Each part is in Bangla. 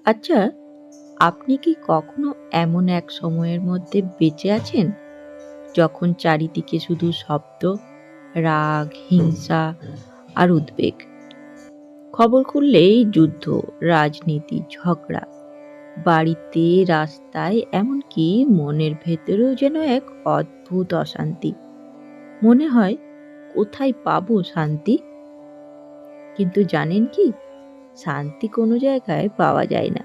আচ্ছা, আপনি কি কখনো এমন এক সময়ের মধ্যে বেঁচে আছেন যখন চারিদিকে শুধু শব্দ, রাগ, হিংসা আর উদ্বেগ? খবর খুললেই যুদ্ধ, রাজনীতি, ঝগড়া, বাড়িতে, রাস্তায়, এমনকি মনের ভেতরেও যেন এক অদ্ভুত অশান্তি। মনে হয় কোথায় পাবো শান্তি? কিন্তু জানেন কি, শান্তি কোনো জায়গায় পাওয়া যায় না।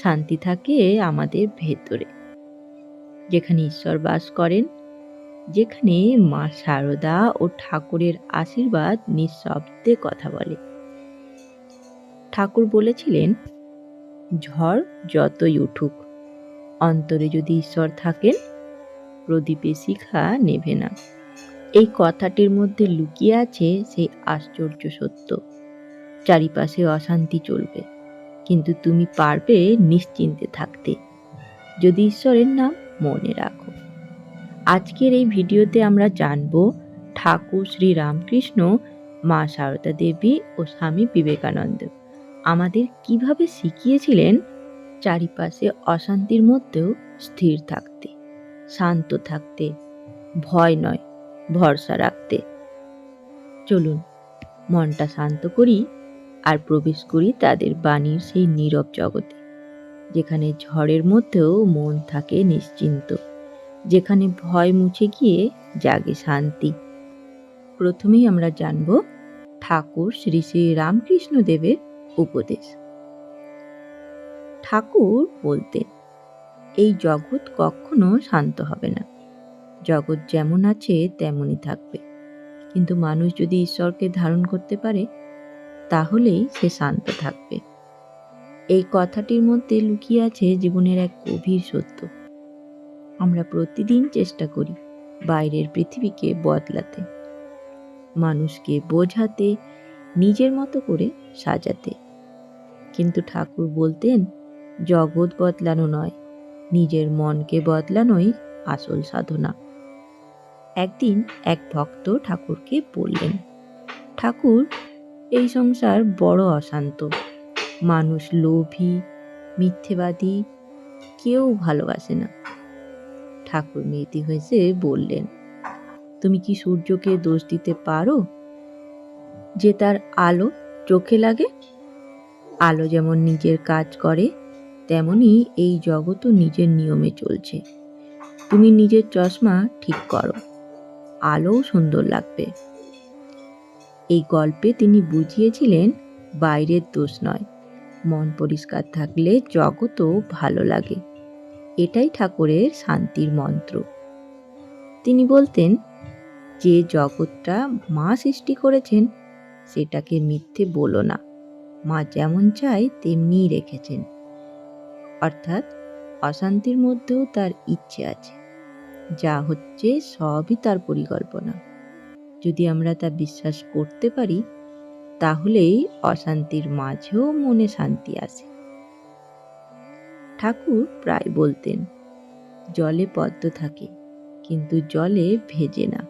শান্তি থাকে আমাদের ভেতরে, যেখানে ঈশ্বর বাস করেন, যেখানে মা শারদা ও ঠাকুরের আশীর্বাদ নিঃশব্দে কথা বলে। ঠাকুর বলেছিলেন, ঝড় যতই উঠুক, অন্তরে যদি ঈশ্বর থাকেন, প্রদীপে শিখা নেভে না। এই কথাটির মধ্যে লুকিয়ে আছে সেই আশ্চর্য সত্য। চারিপাশে অশান্তি চলবে, কিন্তু তুমি পারবে নিশ্চিন্তে থাকতে যদি ঈশ্বরের নাম মনে রাখো। আজকের এই ভিডিওতে আমরা জানব ঠাকুর শ্রী রামকৃষ্ণ, মা সারদা দেবী ও স্বামী বিবেকানন্দ আমাদের কিভাবে শিখিয়েছিলেন চারিপাশে অশান্তির মধ্যেও স্থির থাকতে, শান্ত থাকতে, ভয় নয় ভরসা রাখতে। চলুন মনটা শান্ত করি আর প্রবেশ করি তাদের বাণীর সেই নীরব জগতে, যেখানে ঝড়ের মধ্যেও মন থাকে নিশ্চিন্ত, যেখানে ভয় মুছে গিয়ে জাগে শান্তি। প্রথমেই আমরা জানব ঠাকুর শ্রী শ্রী রামকৃষ্ণ দেবের উপদেশ। ঠাকুর বলতেন, এই জগৎ কখনো শান্ত হবে না। জগৎ যেমন আছে তেমনই থাকবে, কিন্তু মানুষ যদি ঈশ্বরকে ধারণ করতে পারে, তাহলেই সে শান্ত থাকবে। এই কথাটির মধ্যে লুকিয়ে আছে জীবনের এক গভীর সত্য। আমরা প্রতিদিন চেষ্টা করি বাইরের পৃথিবীকে বদলাতে, মানুষকে বোঝাতে, নিজের মতো করে সাজাতে, কিন্তু ঠাকুর বলতেন, জগৎ বদলানো নয়, নিজের মনকে বদলানোই আসল সাধনা। একদিন এক ভক্ত ঠাকুরকে বললেন, ঠাকুর, এই সংসার বড় অশান্ত, মানুষ লোভী, মিথ্যেবাদী, কেউ ভালোবাসে না। ঠাকুর মেয়েটি হয়েছে বললেন, তুমি কি সূর্যকে দোষ দিতে পারো যে তার আলো চোখে লাগে? আলো যেমন নিজের কাজ করে, তেমনি এই জগৎও নিজের নিয়মে চলছে। তুমি নিজের চশমা ঠিক করো, আলোও সুন্দর লাগবে। এই গল্পে তিনি বুঝিয়েছিলেন, বাইরের দোষ নয়, মন পরিষ্কার থাকলে জগৎও ভালো লাগে। এটাই ঠাকুরের শান্তির মন্ত্র। তিনি বলতেন, যে জগৎটা মা সৃষ্টি করেছেন, সেটাকে মিথ্যে বলো না। মা যেমন চায় তেমনিই রেখেছেন, অর্থাৎ অশান্তির মধ্যেও তার ইচ্ছে আছে। যা হচ্ছে সবই তার পরিকল্পনা। যদি আমরা তা বিশ্বাস করতে পারি, তাহলেই অশান্তির মাঝেও মনে শান্তি আসে। ঠাকুর প্রায় বলতেন, জলে পদ্ম থাকে, কিন্তু জলে ভেজে না।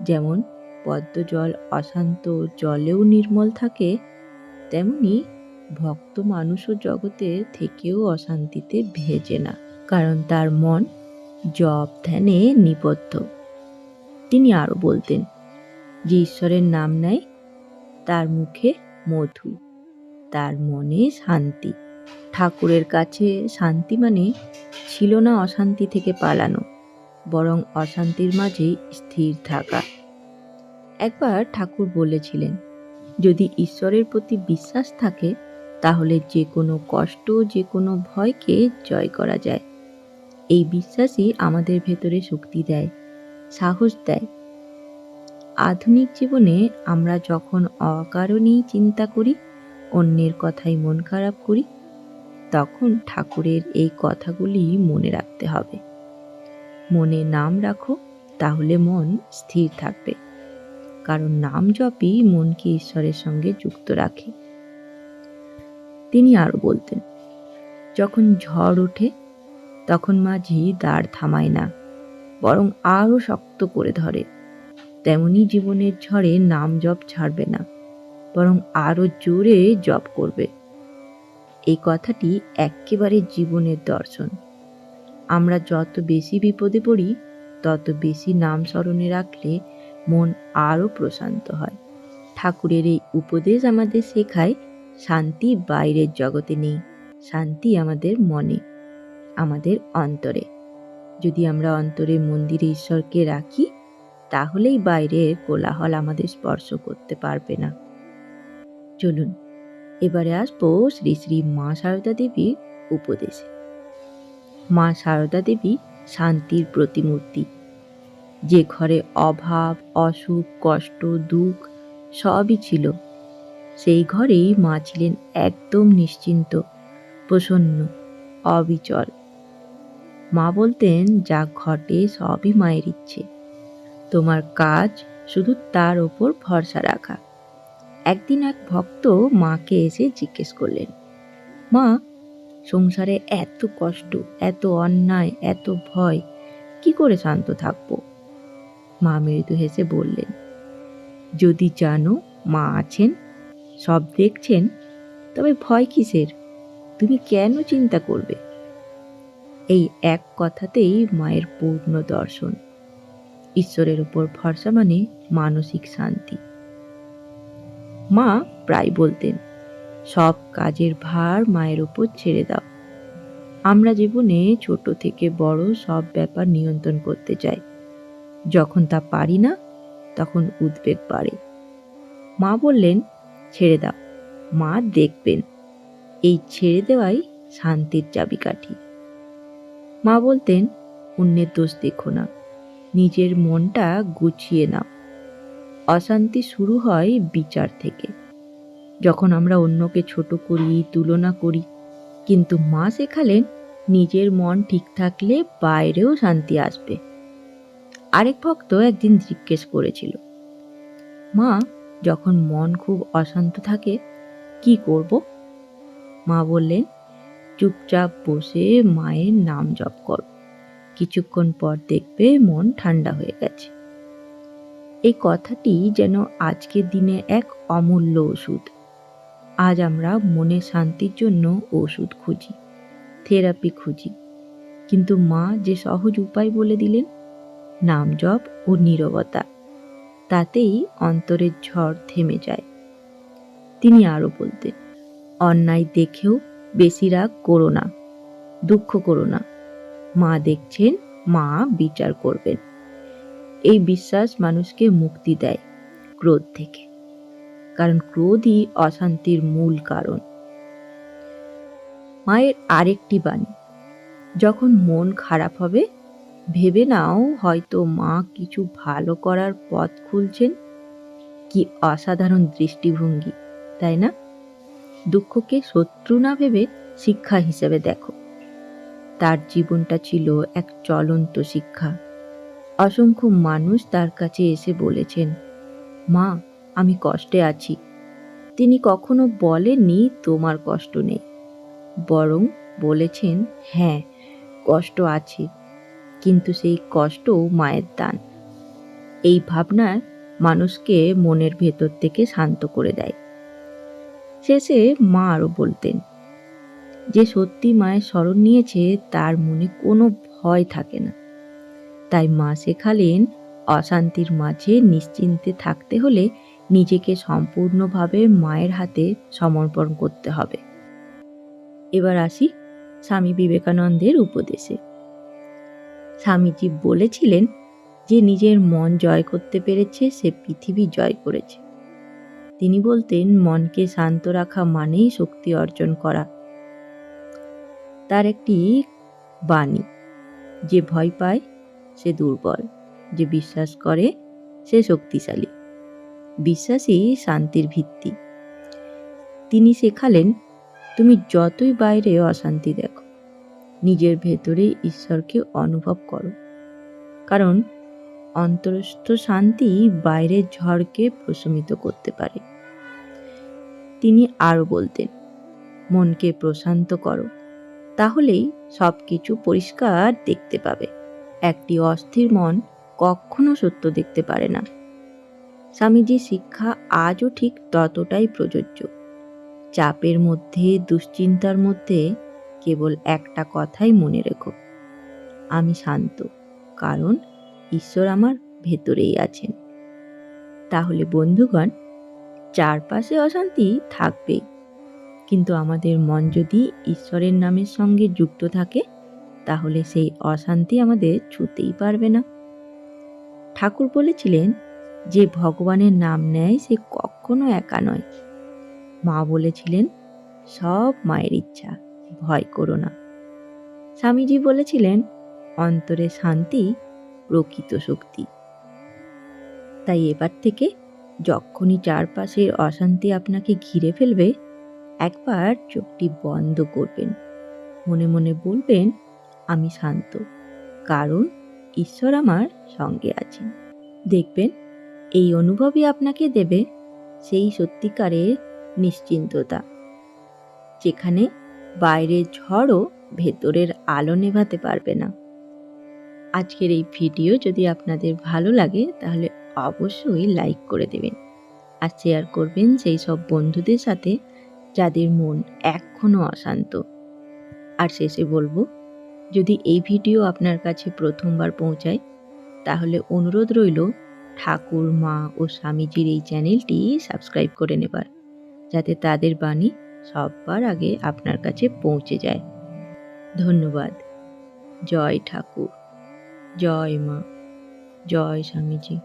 যেমন পদ্ম জল অশান্ত জলেও নির্মল থাকে, তেমনি ভক্ত মানুষও জগতে থেকেও অশান্তিতে ভেজে না, কারণ তার মন জপ ধ্যানে নিবদ্ধ। তিনি আরো বলতেন, যে ঈশ্বরের নাম নেয়, তার মুখে মধু, তার মনে শান্তি। ঠাকুরের কাছে শান্তি মানে ছিল না অশান্তি থেকে পালানো, বরং অশান্তির মাঝেই স্থির থাকা। একবার ঠাকুর বলেছিলেন, যদি ঈশ্বরের প্রতি বিশ্বাস থাকে, তাহলে যে কোনো কষ্ট, যে কোনো ভয়কে জয় করা যায়। এই বিশ্বাসই আমাদের ভেতরে শক্তি দেয়, সাহস দেয়। আধুনিক জীবনে আমরা যখন অকারণেই চিন্তা করি, অন্যের কথায় মন খারাপ করি, তখন ঠাকুরের এই কথাগুলি মনে রাখতে হবে। মনে নাম রাখো, তাহলে মন স্থির থাকবে, কারণ নাম জপই মনকে ঈশ্বরের সঙ্গে যুক্ত রাখে। তিনি আরো বলতেন, যখন ঝড় ওঠে, তখন মাঝি দাঁড় থামায় না, বরং আরো শক্ত করে ধরে। তেমনি জীবনের ঝড়ে নাম জপ ছাড়বে না, বরং আরো জোরে জপ করবে। এই কথাটি একেবারে জীবনের দর্শন। আমরা যত বেশি বিপদে পড়ি তত বেশি নাম স্মরণে রাখলে মন আরও প্রশান্ত হয়। ঠাকুরের এই উপদেশ আমাদের শেখায় শান্তি বাইরের জগতে নেই, শান্তি আমাদের মনে, আমাদের অন্তরে। যদি আমরা অন্তরে মন্দিরে ঈশ্বরকে রাখি তাহলেই বাইরের কোলাহল আমাদের স্পর্শ করতে পারবে না। চলুন এবারে আসবো শ্রী শ্রী মা সারদা দেবীর উপদেশে। মা সারদা দেবী শান্তির প্রতিমূর্তি। যে ঘরে অভাব, অসুখ, কষ্ট, দুঃখ সবই ছিল, সেই ঘরেই মা ছিলেন একদম নিশ্চিন্ত, প্রসন্ন, অবিচল। মা বলতেন, যা ঘটে সবই মায়ের ইচ্ছে, তোমার কাজ শুধু তার ওপর ভরসা রাখা। একদিন এক ভক্ত মাকে এসে জিজ্ঞেস করলেন, মা, সংসারে এত কষ্ট, এত অন্যায়, এত ভয়, কি করে শান্ত থাকবো? মা মৃদু হেসে বললেন, যদি জানো মা আছেন, সব দেখছেন, তবে ভয় কিসের? তুমি কেন চিন্তা করবে? এই এক কথাতেই মায়ের পূর্ণ দর্শন। ঈশ্বরের উপর ভরসা মানে মানসিক শান্তি। মা প্রায় বলতেন, সব কাজের ভার মায়ের উপর ছেড়ে দাও। আমরা জীবনে ছোট থেকে বড় সব ব্যাপার নিয়ন্ত্রণ করতে চাই, যখন তা পারি না তখন উদ্বেগ বাড়ে। মা বললেন, ছেড়ে দাও, মা দেখবেন। এই ছেড়ে দেওয়াই শান্তির চাবিকাঠি। মা বলতেন, অন্যের দোষ দেখো না, নিজের মনটা গুছিয়ে নাও। অশান্তি শুরু হয় বিচার থেকে, যখন আমরা অন্যকে ছোট করি, তুলনা করি। কিন্তু মা শেখালেন, নিজের মন ঠিক থাকলে বাইরেও শান্তি আসবে। আরেক ভক্ত একদিন জিজ্ঞেস করেছিল, মা, যখন মন খুব অশান্ত থাকে কি করব? মা বললেন, চুপচাপ বসে মায়ের নাম জপ করো, কিছুক্ষণ পর দেখবে মন ঠান্ডা হয়ে গেছে। এই কথাটি যেন আজকের দিনে এক অমূল্য ওষুধ। আজ আমরা মনের শান্তির জন্য ওষুধ খুঁজি, থেরাপি খুঁজি, কিন্তু মা যে সহজ উপায় বলে দিলেন, নাম জপ ও নীরবতা, তাতেই অন্তরের ঝড় থেমে যায়। তিনি আরো বলতেন, অন্যায় দেখেও বেশি রাগ করো না, দুঃখ করো না, মা দেখছেন, মা বিচার করবেন। এই বিশ্বাস মানুষকে মুক্তি দেয় ক্রোধ থেকে, কারণ ক্রোধই অশান্তির মূল কারণ। মায়ের আরেকটি বাণী, যখন মন খারাপ হবে ভেবে নাও হয়তো মা কিছু ভালো করার পথ খুলছেন। কি অসাধারণ দৃষ্টিভঙ্গি, তাই না? দুঃখকে শত্রু না ভেবে শিক্ষা হিসেবে দেখো। তার জীবনটা ছিল এক চলন্ত শিক্ষা। অসংখ্য মানুষ তার কাছে এসে বলেছেন, মা, আমি কষ্টে আছি। তিনি কখনো বলেননি তোমার কষ্ট নেই, বরং বলেছেন, হ্যাঁ, কষ্ট আছে, কিন্তু সেই কষ্টও মায়ের দান। এই ভাবনা মানুষকে মনের ভেতর থেকে শান্ত করে দেয়। শেষে মা আরো বলতেন, যে সত্যি মায়ের শরণ নিয়েছে তার মনে কোনো ভয় থাকে না। তাই মা শেখালেন, অশান্তির মাঝে নিশ্চিন্তে থাকতে হলে নিজেকে সম্পূর্ণভাবে মায়ের হাতে সমর্পণ করতে হবে। এবার আসি স্বামী বিবেকানন্দের উপদেশে। স্বামীজি বলেছিলেন, যে নিজের মন জয় করতে পেরেছে সে পৃথিবী জয় করেছে। তিনি বলতেন, মনকে শান্ত রাখা মানেই শক্তি অর্জন করা। তার একটি বাণী, যে ভয় পায় সে দুর্বল, যে বিশ্বাস করে সে শক্তিশালী। বিশ্বাসই শান্তির ভিত্তি। তিনি শেখালেন, তুমি যতই বাইরে অশান্তি দেখো, নিজের ভেতরে ঈশ্বরকে অনুভব করো, কারণ অন্তরস্থ শান্তি বাইরের ঝড়কে প্রশমিত করতে পারে। তিনি আরো বলতেন, মনকে প্রশান্ত করো, তাহলেই সবকিছু পরিষ্কার দেখতে পাবে। একটি অস্থির মন কখনো সত্য দেখতে পারে না। স্বামীজির শিক্ষা আজও ঠিক ততটাই প্রযোজ্য। চাপের মধ্যে, দুশ্চিন্তার মধ্যে কেবল একটা কথাই মনে রেখো, আমি শান্ত, কারণ ঈশ্বর আমার ভেতরেই আছেন। তাহলে বন্ধুগণ, চারপাশে অশান্তি থাকবেই, কিন্তু আমাদের মন যদি ঈশ্বরের নামের সঙ্গে যুক্ত থাকে, তাহলে সেই অশান্তি আমাদের ছুঁতেই পারবে না। ঠাকুর বলেছিলেন, যে ভগবানের নাম নেয় সে কখনো একা নয়। মা বলেছিলেন, সব মায়ের ইচ্ছা, ভয় করো না। স্বামীজি বলেছিলেন, অন্তরে শান্তি প্রকৃত শক্তি। তাই এবার থেকে যখনই চারপাশের অশান্তি আপনাকে ঘিরে ফেলবে, একবার চোখটি বন্ধ করবেন, মনে মনে বলবেন, আমি শান্ত, কারণ ঈশ্বর আমার সঙ্গে আছেন। দেখবেন এই অনুভবই আপনাকে দেবে সেই সত্যিকারের নিশ্চিন্ততা, যেখানে বাইরের ঝড়ও ভেতরের আলো নেভাতে পারবে না। আজকের এই ভিডিও যদি আপনাদের ভালো লাগে তাহলে অবশ্যই লাইক করে দেবেন আর শেয়ার করবেন সেই সব বন্ধুদের সাথে যাদের মন এখনো অশান্ত। আর শেষে বলবো, যদি এই ভিডিও আপনার কাছে প্রথমবার পৌঁছায়, তাহলে অনুরোধ রইল ঠাকুর, মা ও স্বামীজির এই চ্যানেলটি সাবস্ক্রাইব করে নেবার, যাতে তাদের বাণী সবার আগে আপনার কাছে পৌঁছে যায়। ধন্যবাদ। জয় ঠাকুর, জয় মা, জয় স্বামীজি।